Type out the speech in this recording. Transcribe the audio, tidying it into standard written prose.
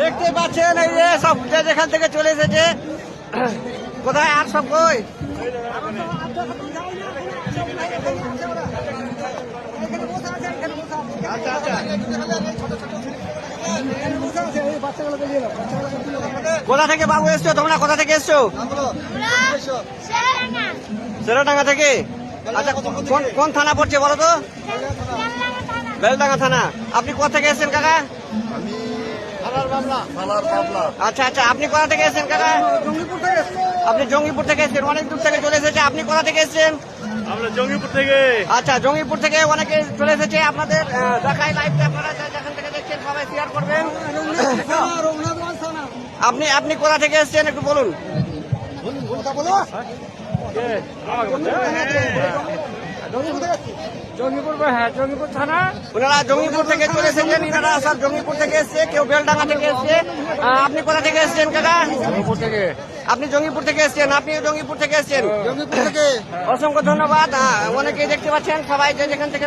দেখতে পাচ্ছেন এই যে সব যেখান থেকে চলে এসেছে। কোথায় আর সব কই? আচ্ছা আচ্ছা, কোথা থেকে বাবু এসছো তোমরা? কোথা থেকে এসছো? সেরাডাঙ্গা থেকে। আচ্ছা, কোন থানা পড়ছে বলো তো? বেলডাঙ্গা থানা। আপনি কোথা থেকে এসেছেন কাকা? আচ্ছা আচ্ছা, আপনি কোথা থেকে এসেছেন কাকা? আপনি জঙ্গিপুর থেকে এসেছেন, অনেক দূর থেকে চলে এসেছে। আপনি কোথা থেকে এসেছেন? আমরা জঙ্গিপুর থেকে। আচ্ছা, জঙ্গিপুর থেকে অনেকে চলে এসেছে। আপনাদের দেখাই লাইভটা, আপনারা যেখান থেকে দেখছেন সবাই শেয়ার করবেন। আপনি কোথা থেকে এসেছেন একটু বলুন। জঙ্গিপুর থানা। ওনারা জঙ্গিপুর থেকে চলে এসেছেন, এনারা সব জঙ্গিপুর থেকে এসছে, কেউ বেলডাঙ্গা থেকে এসছে। আপনি কোথা থেকে এসছেন কাকা? জঙ্গিপুর থেকে। আপনি জঙ্গিপুর থেকে এসছেন, আপনিও জঙ্গিপুর থেকে এসছেন। অসংখ্য ধন্যবাদ। অনেকেই দেখতে পাচ্ছেন, সবাই যে যেখান থেকে